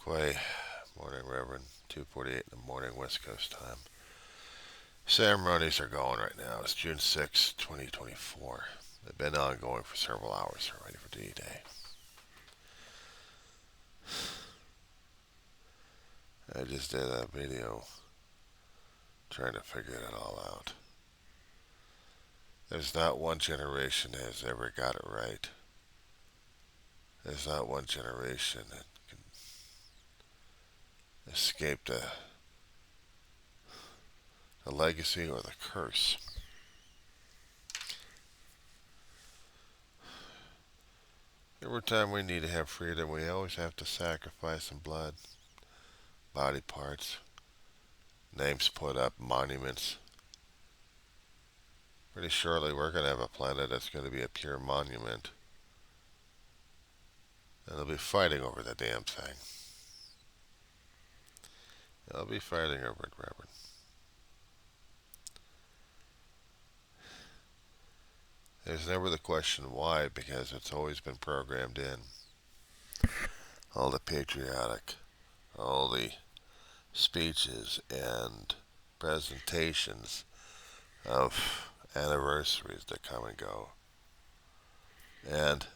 Quay, morning, Reverend. 2:48 in the morning, West Coast time. Ceremonies are going right now. It's June 6, 2024. They've been ongoing for several hours already for D-Day. I just did a video trying to figure it all out. There's not one generation that has ever got it right. There's not one generation that can escape the legacy or the curse. Every time we need to have freedom, we always have to sacrifice some blood, body parts, names put up, monuments. Pretty shortly, we're going to have a planet that's going to be a pure monument. And they'll be fighting over the damn thing. They'll be fighting over it, Reverend. There's never the question why, because it's always been programmed in. All the patriotic, all the speeches and presentations of anniversaries that come and go. And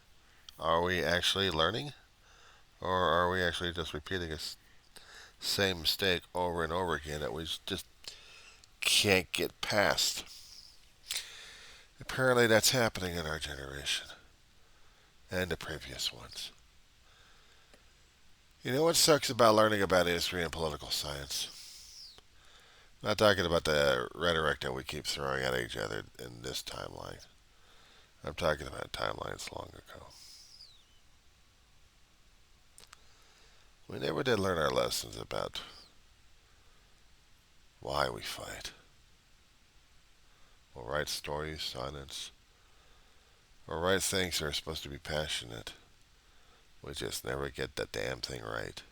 are we actually learning? Or are we actually just repeating a same mistake over and over again that we just can't get past? Apparently that's happening in our generation and the previous ones. You know what sucks about learning about history and political science? I'm not talking about the rhetoric that we keep throwing at each other in this timeline. I'm talking about timelines long ago. We never did learn our lessons about why we fight. We'll write stories, sonnets, or write things that are supposed to be passionate. We just never get the damn thing right.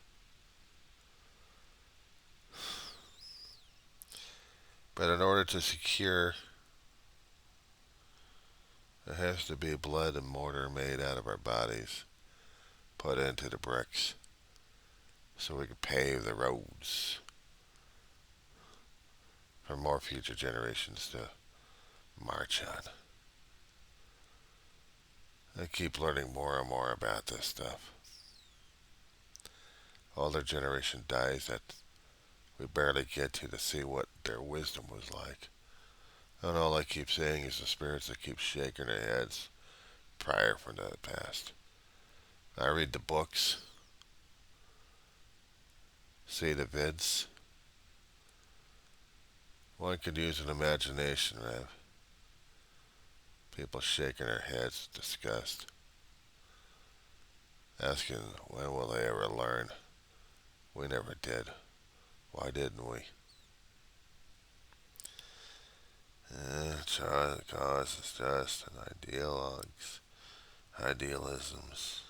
But in order to secure, there has to be blood and mortar made out of our bodies, put into the bricks, so we can pave the roads for more future generations to march on. I keep learning more and more about this stuff. Older generation dies that we barely get to see what their wisdom was like. And all I keep saying is the spirits that keep shaking their heads prior from the past. I read the books, see the vids. One could use an imagination, Rev. People shaking their heads with disgust, asking when will they ever learn. We never did. Why didn't we? The cause is just an idealisms.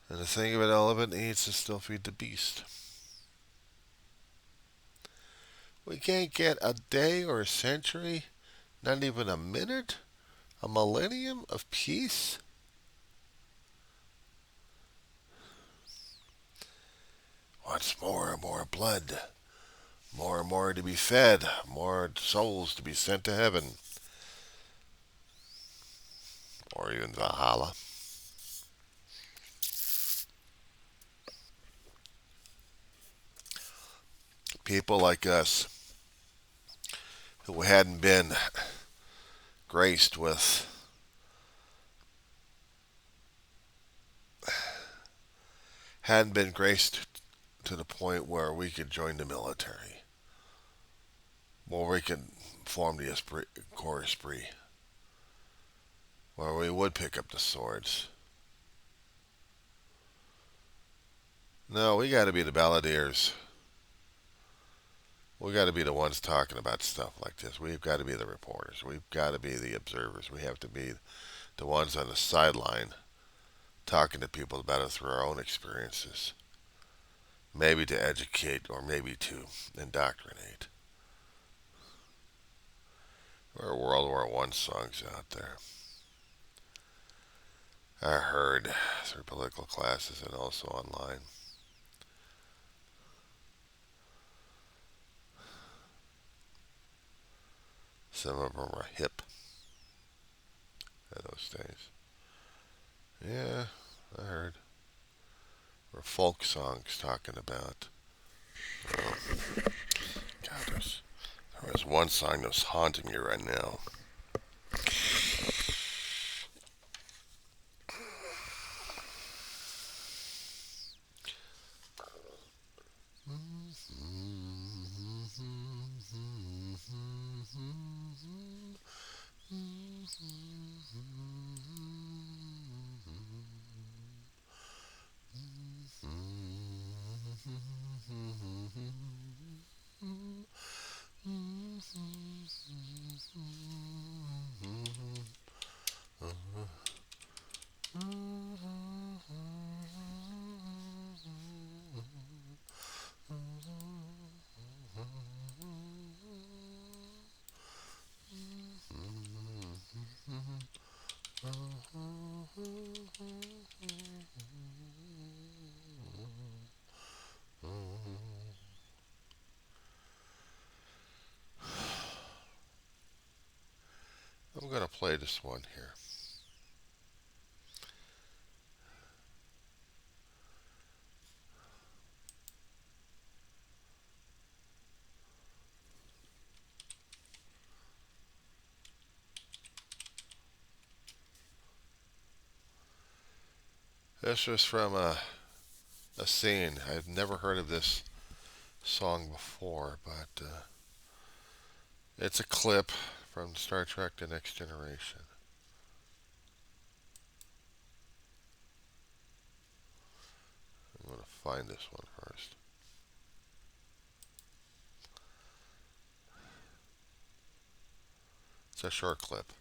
And the thing of it, all of it needs to still feed the beast. We can't get a day or a century, not even a minute, a millennium of peace. Wants more and more blood, more and more to be fed, more souls to be sent to heaven, or even Valhalla. People like us who hadn't been graced with hadn't been graced to the point where we could join the military, where we could form the corps esprit, where we would pick up the swords. No, we got to be the balladeers. We got to be the ones talking about stuff like this. We've got to be the reporters. We've got to be the observers. We have to be the ones on the sideline talking to people about it through our own experiences. Maybe to educate or maybe to indoctrinate. There are World War I songs out there. I heard through political classes and also online. Some of them were hip in those days. Yeah, I heard. Or folk songs talking about. Well, God, there was one song that was haunting me right now. I'm going to play this one here. This was from a scene. I've never heard of this song before, but it's a clip from Star Trek The Next Generation. I'm going to find this one first. It's a short clip.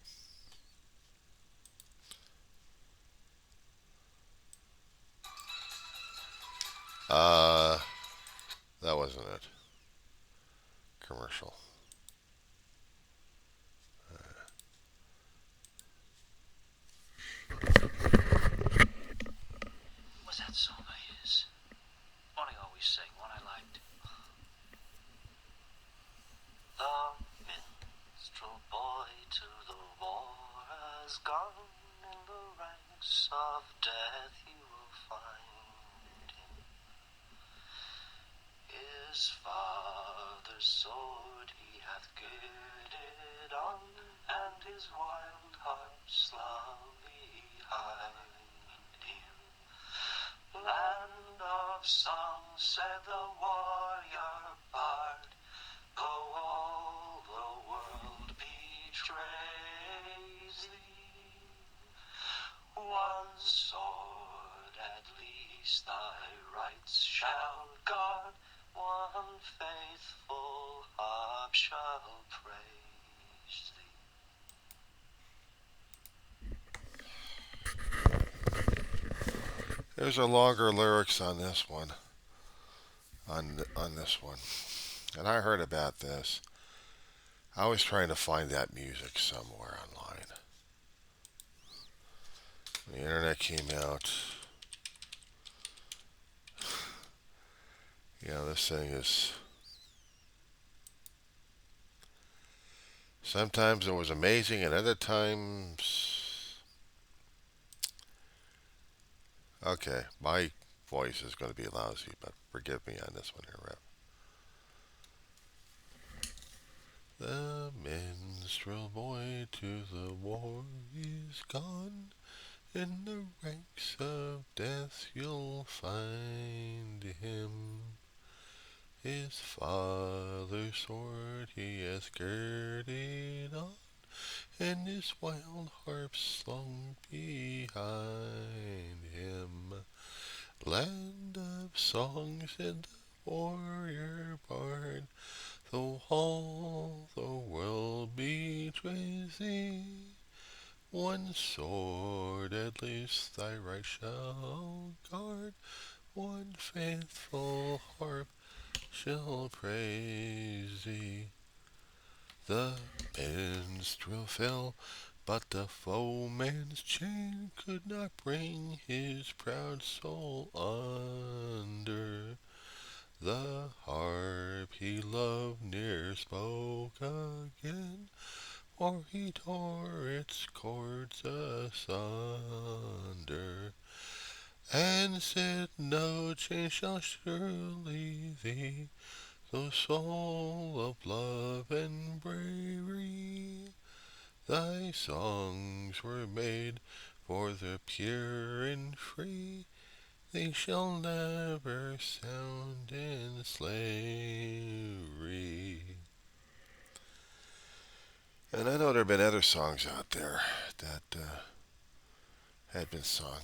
Uh, that wasn't it. Commercial. What's that song of his? One I always sang, one I liked. The minstrel boy to the war has gone. In the ranks of death you will find him. His father's sword he hath girded on, and his wild heart slowly behind him. Land of song, said the warrior bard, though all the world betrays thee, one sword at least thy rights shall guard, one faithful harp shall praise thee. There's a longer lyrics on this one. On this one, and I heard about this. I was trying to find that music somewhere online. The internet came out. Yeah, this thing is. Sometimes it was amazing, and other times. Okay, my voice is going to be lousy, but forgive me on this one here, Rep. The minstrel boy to the war is gone. In the ranks of death you'll find him. His father's sword he hath girded on, and his wild harp slung behind him. Land of songs and the warrior bard, though all the world betrays thee, one sword at least thy right shall guard, one faithful harp shall praise thee. The minstrel fell But the foeman's chain could not bring his proud soul under. The harp he loved ne'er spoke again, for he tore its chords asunder, and said, "No chain shall surely thee, though soul of love and bravery. Thy songs were made for the pure and free. They shall never sound in slavery." And I know there have been other songs out there that had been sung.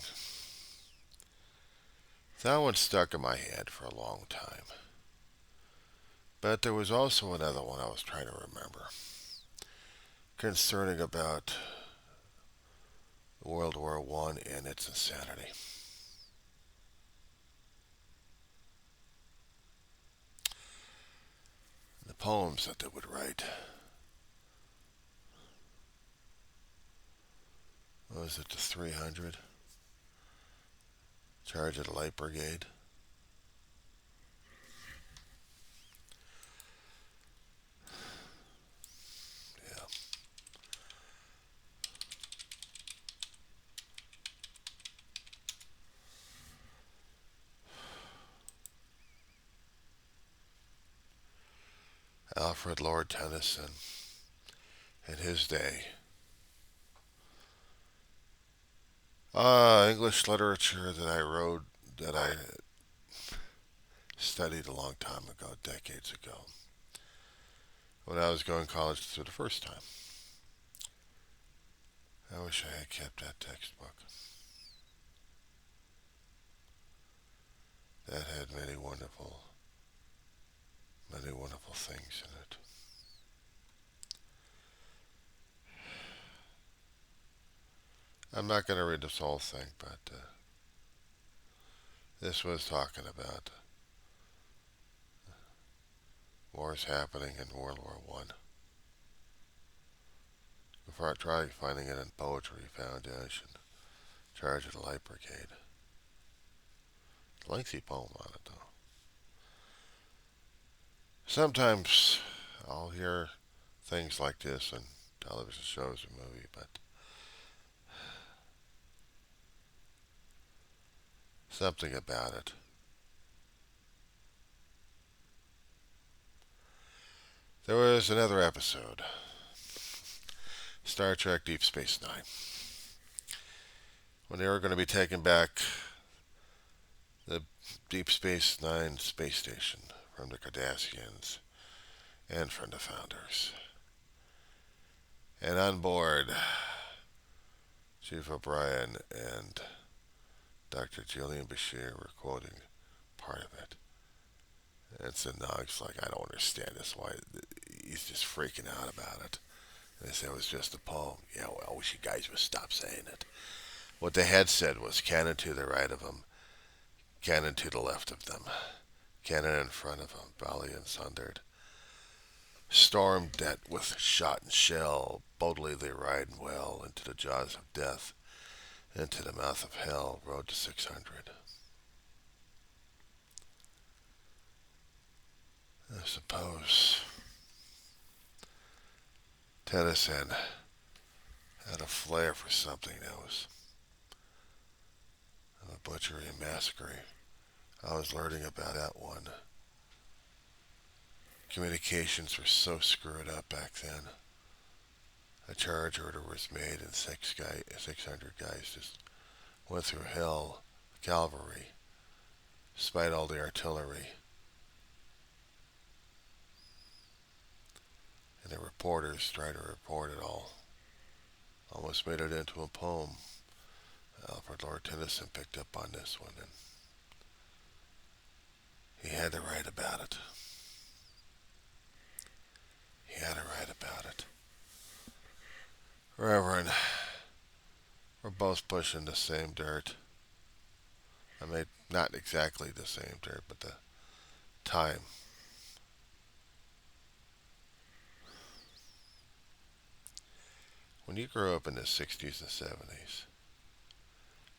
That one stuck in my head for a long time. But there was also another one I was trying to remember concerning about World War I and its insanity. The poems that they would write. What was it, the 300? Charge of the Light Brigade? Yeah. Alfred Lord Tennyson in his day. English literature that I wrote, that I studied a long time ago, decades ago, when I was going to college for the first time. I wish I had kept that textbook. That had many wonderful things in it. I'm not going to read this whole thing, but this was talking about wars happening in World War One. Before I tried finding it in Poetry Foundation, Charge of the Light Brigade. Lengthy poem on it, though. Sometimes I'll hear things like this in television shows or movies, but something about it. There was another episode, Star Trek Deep Space Nine, when they were going to be taking back the Deep Space Nine space station from the Cardassians and from the Founders. And on board, Chief O'Brien and Dr. Julian Bashir were quoting part of it. And so Nog's like, "I don't understand this. Why?" He's just freaking out about it. And they said it was just a poem. Yeah, well, I wish you guys would stop saying it. What they had said was cannon to the right of them, cannon to the left of them, cannon in front of them, volley and sundered. Stormed that with shot and shell, boldly they ride well into the jaws of death, into the mouth of hell, road to 600. I suppose Tennyson had a flair for something that was a butchery and massacre. I was learning about that one. Communications were so screwed up back then. A charge order was made, and 600 guys just went through hell. Cavalry, despite all the artillery, and the reporters tried to report it all. Almost made it into a poem. Alfred Lord Tennyson picked up on this one, and he had to write about it. He had to write about it. Reverend, we're both pushing the same dirt. I mean, not exactly the same dirt, but the time. When you grew up in the 60s and 70s,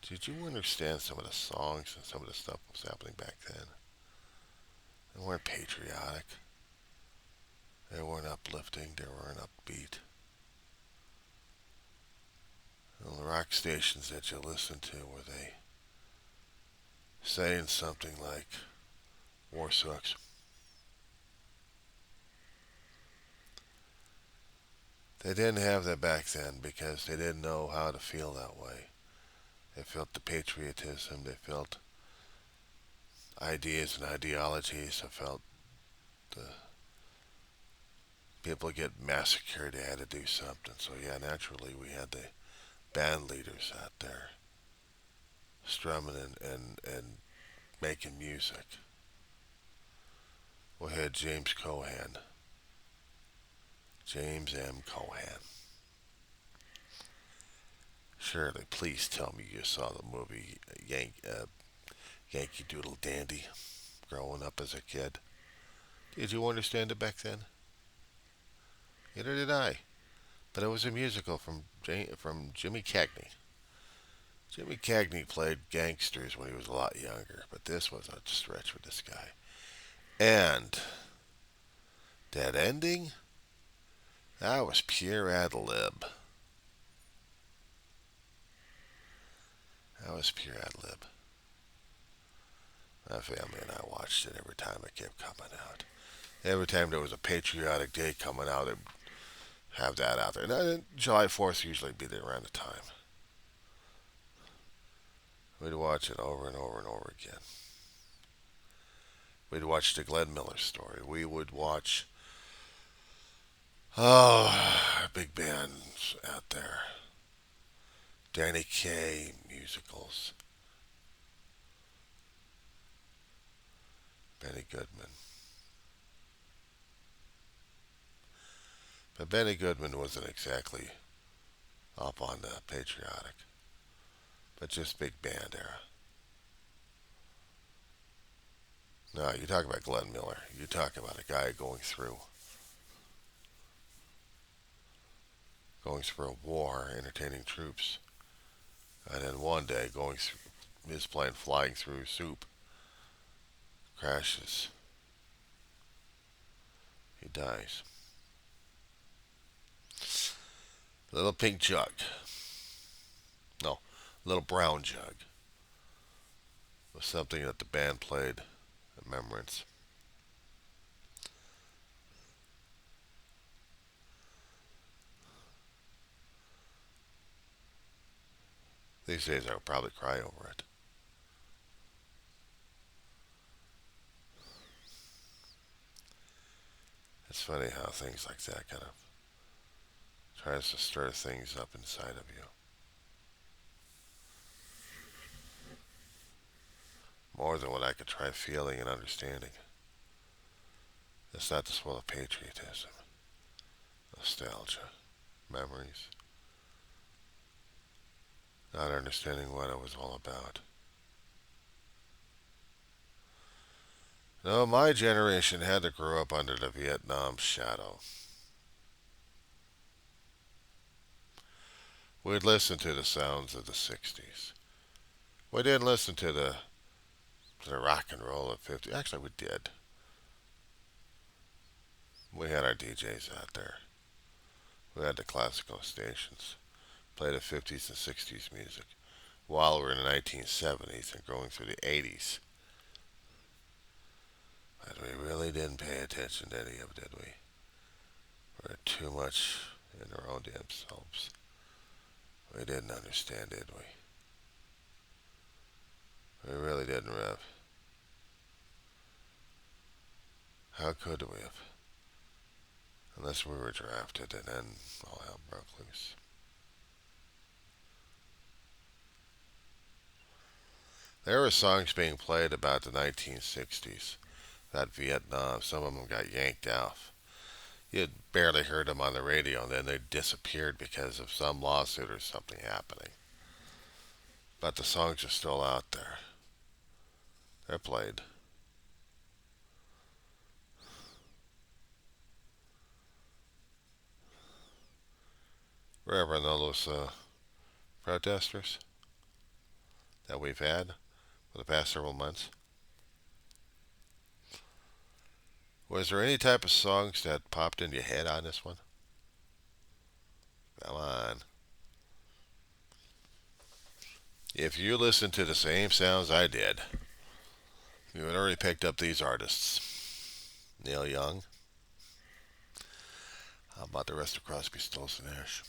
did you understand some of the songs and some of the stuff that was happening back then? They weren't patriotic. They weren't uplifting. They weren't upbeat. The rock stations that you listened to, were they saying something like, war sucks? They didn't have that back then because they didn't know how to feel that way. They felt the patriotism. They felt ideas and ideologies. They felt the people get massacred. They had to do something. So yeah, naturally we had the band leaders out there strumming and making music. We had James Cohan. James M. Cohan. Shirley, please tell me you saw the movie Yankee Doodle Dandy growing up as a kid. Did you understand it back then? Neither did I. But it was a musical from Jimmy Cagney. Jimmy Cagney played gangsters when he was a lot younger, but this was a stretch for this guy. And that ending, that was pure ad lib. That was pure ad lib. My family and I watched it every time it kept coming out. Every time there was a patriotic day coming out, they'd have that out there. And July 4th usually be there around the time. We'd watch it over and over and over again. We'd watch the Glenn Miller story. We would watch, big bands out there. Danny Kaye musicals. Benny Goodman. But Benny Goodman wasn't exactly up on the patriotic, but just big band era. No, you talk about Glenn Miller. You talk about a guy going through a war, entertaining troops, and then one day going through his plane flying through soup, crashes, he dies. Little pink jug, no, little brown jug, was something that the band played in remembrance. These days I would probably cry over it. It's funny how things like that kind of tries to stir things up inside of you. More than what I could try feeling and understanding. It's not just full of patriotism, nostalgia, memories, not understanding what it was all about. No, my generation had to grow up under the Vietnam shadow. We'd listen to the sounds of the 60s. We didn't listen to the rock and roll of 50s. Actually, we did. We had our DJs out there. We had the classical stations. Play the 50s and 60s music. While we're in the 1970s and going through the 80s. But we really didn't pay attention to any of it, did we? We were too much in our own damn selves. We didn't understand, did we? We really didn't, Rev. How could we have? Unless we were drafted and then all hell broke loose. There were songs being played about the 1960s, about Vietnam. Some of them got yanked off. You had barely heard them on the radio, and then they disappeared because of some lawsuit or something happening. But the songs are still out there. They're played. forever and all those protesters that we've had for the past several months. Was there any type of songs that popped in your head on this one? Come on. If you listened to the same sounds I did, you had already picked up these artists. Neil Young. How about the rest of Crosby, Stills, and Nash?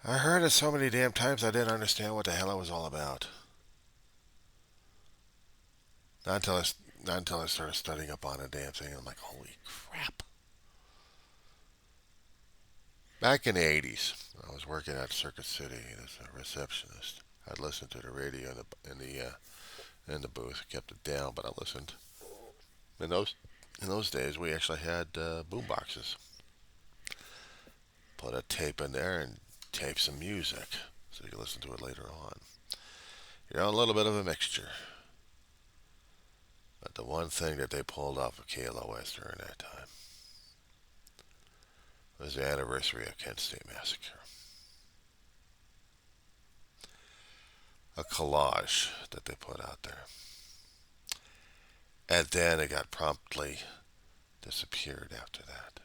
I heard it so many damn times I didn't understand what the hell it was all about. Not until I, not until I started studying up on the damn thing, and I'm like, holy crap. Back in the 80s, I was working at Circuit City as a receptionist. I'd listen to the radio in the booth, kept it down, but I listened. In those days, we actually had boom boxes. Put a tape in there and tape some music, so you can listen to it later on. You know, a little bit of a mixture. But the one thing that they pulled off of KLOS during that time was the anniversary of Kent State Massacre. A collage that they put out there. And then it got promptly disappeared after that.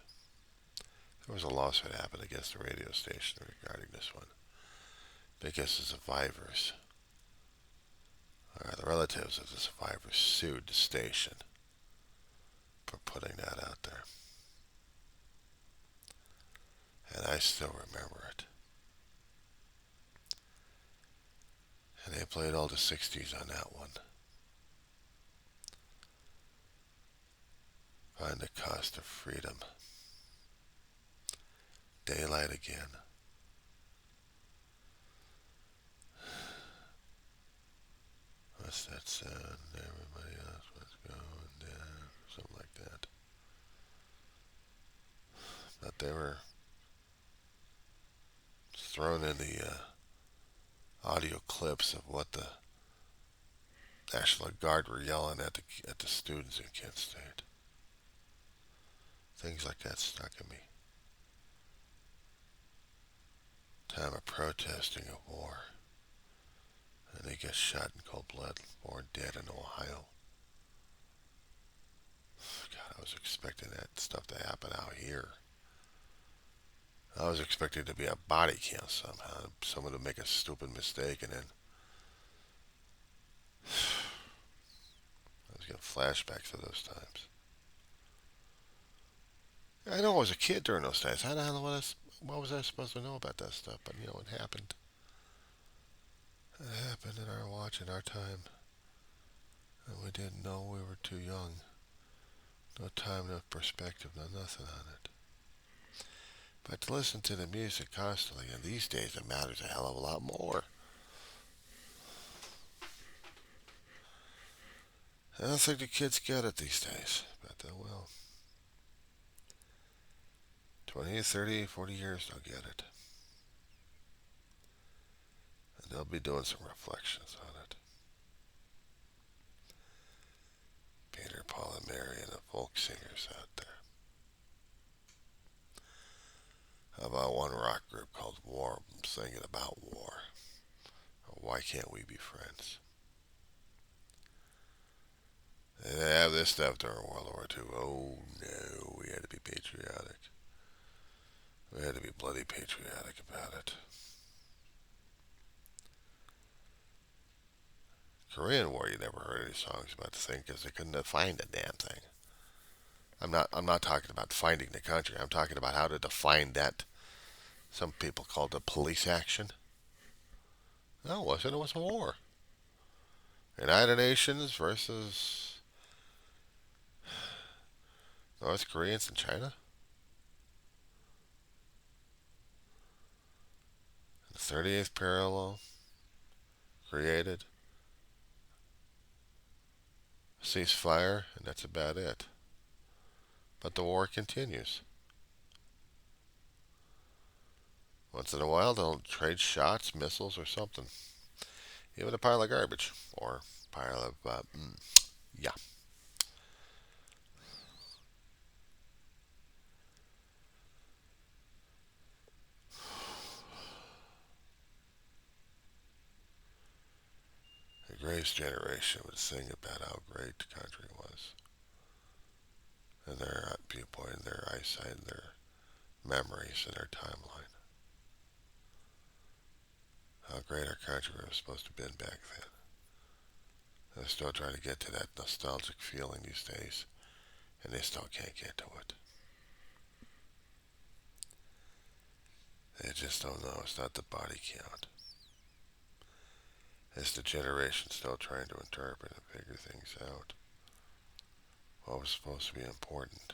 There was a lawsuit happened against the radio station regarding this one because the survivors, or the relatives of the survivors, sued the station for putting that out there. And I still remember it. And they played all the 60s on that one. Find the Cost of Freedom. Daylight Again. What's that sound? Everybody else was going down. Something like that. But they were thrown in the audio clips of what the National Guard were yelling at the students in Kent State. Things like that stuck in me. Time of protesting a war. And they get shot in cold blood, born dead in Ohio. God, I was expecting that stuff to happen out here. I was expecting to be a body count somehow. Someone to make a stupid mistake and then I was getting flashbacks to those times. I know I was a kid during those times. How the hell what was I supposed to know about that stuff? But you know, it happened. It happened in our watch, in our time. And we didn't know we were too young. No time, no perspective, no nothing on it. But to listen to the music constantly, and these days it matters a hell of a lot more. I don't think the kids get it these days, but they will. 20, 30, 40 years they'll get it. And they'll be doing some reflections on it. Peter, Paul, and Mary and the folk singers out there. How about one rock group called War singing about war? Why can't we be friends? They didn't have this stuff during World War II. Oh no, we had to be patriotic. We had to be bloody patriotic about it. Korean War, you never heard any songs about the thing because they couldn't find the damn thing. I'm not talking about finding the country. I'm talking about how to define that. Some people called it police action. No, it wasn't. It was a war. United Nations versus North Koreans and China. The 38th parallel created a ceasefire, and that's about it. But the war continues. Once in a while, they'll trade shots, missiles, or something. Even a pile of garbage. Or pile of, yeah. Gray's generation would sing about how great the country was, and their viewpoint, and their eyesight, and their memories, and their timeline. How great our country was supposed to have been back then. They're still trying to get to that nostalgic feeling these days, and they still can't get to it. They just don't know. It's not the body count. It's the generation still trying to interpret and figure things out. What was supposed to be important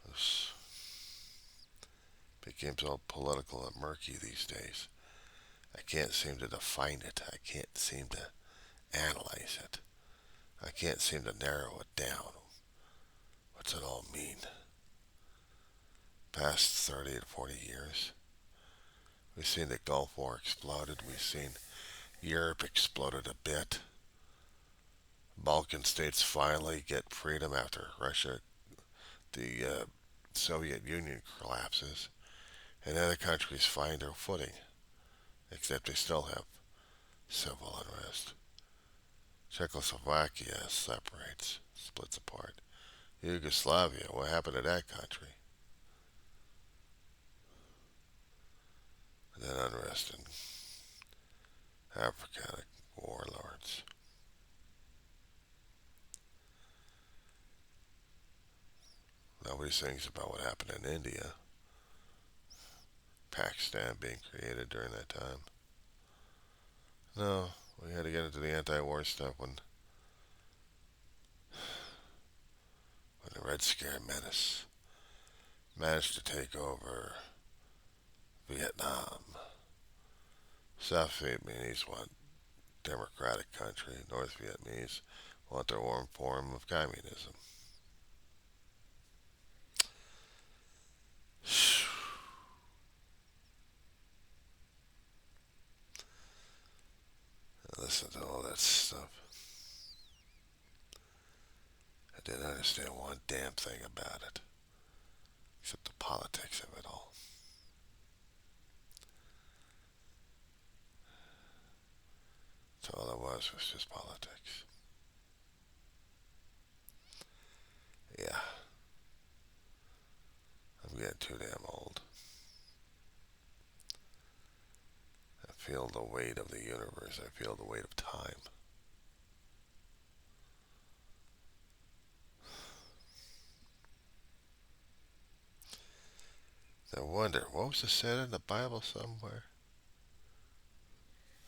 this became so political and murky these days. I can't seem to define it. I can't seem to analyze it. I can't seem to narrow it down. What's it all mean? Past 30 to 40 years, we've seen the Gulf War exploded. We've seen Europe exploded a bit. Balkan states finally get freedom after Russia, the Soviet Union collapses, and other countries find their footing, except they still have civil unrest. Czechoslovakia separates, splits apart. Yugoslavia, what happened to that country? And then unrest in Africa, like warlords. Nobody sings about what happened in India, Pakistan being created during that time. No, we had to get into the anti-war stuff when the Red Scare menace managed to take over Vietnam. South Vietnamese want democratic country. North Vietnamese want their own form of communism. Listen to all that stuff. I didn't understand one damn thing about it, except the politics of it all. So all it was just politics. Yeah, I'm getting too damn old. I feel the weight of the universe. I feel the weight of time. I wonder, what was it said in the Bible somewhere?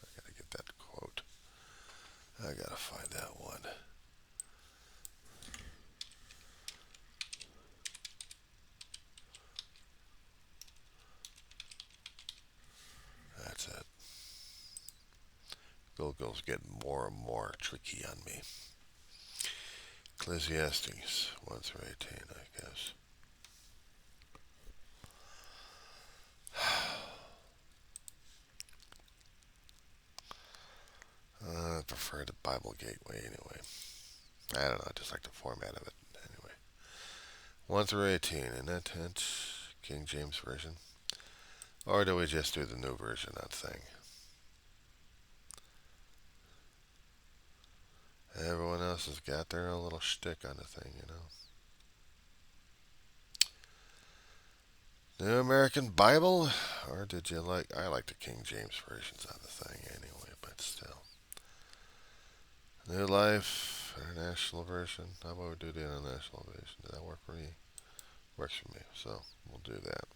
I gotta get that quote. I gotta find that one. That's it. Google's getting more and more tricky on me. Ecclesiastes 1 through 18, I guess. I prefer the Bible Gateway anyway. I don't know, I just like the format of it anyway. 1 through 18, in that tense, King James Version. Or do we just do the new version, that thing? Everyone else has got their own little shtick on the thing, you know. New American Bible? Or did you like... I like the King James versions on the thing anyway, but still. New Life, International Version. How about we do the International Version? Does that work for you? Works for me, so we'll do that.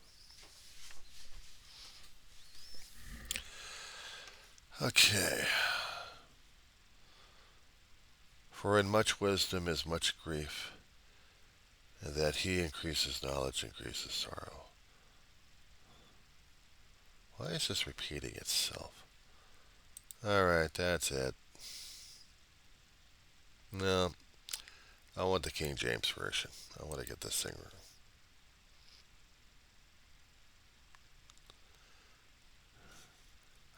Okay. For in much wisdom is much grief, and that he increases knowledge increases sorrow. Why is this repeating itself? Alright, that's it. No, I want the King James Version. I want to get this thing.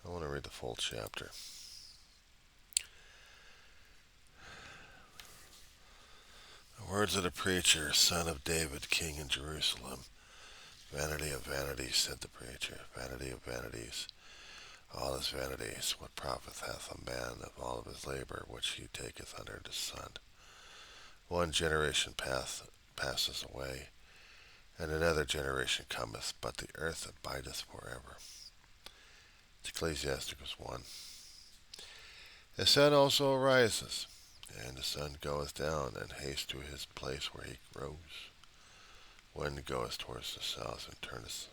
I want to read the full chapter. The words of the preacher, son of David, king in Jerusalem. Vanity of vanities, said the preacher. Vanity of vanities. All his vanities, what profit hath a man of all of his labor which he taketh under the sun? One generation passeth away, and another generation cometh, but the earth abideth forever. Ecclesiasticus 1. The sun also arises, and the sun goeth down, and hastes to his place where he rose. Wind goeth towards the south, and turneth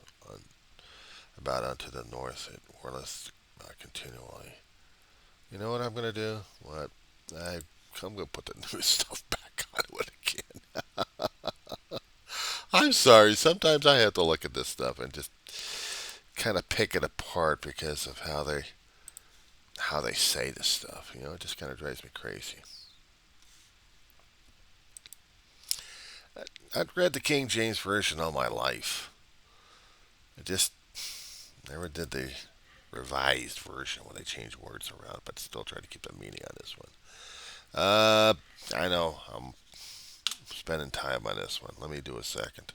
about unto the north. It whirleth continually. You know what I'm going to do? What? I'm going to put the new stuff back on it again. I'm sorry. Sometimes I have to look at this stuff and just kind of pick it apart because of how they say this stuff. It just kind of drives me crazy. I've read the King James Version all my life. I just never did the revised version when they change words around, but still try to keep the meaning on this one. I know I'm spending time on this one. Let me do a second.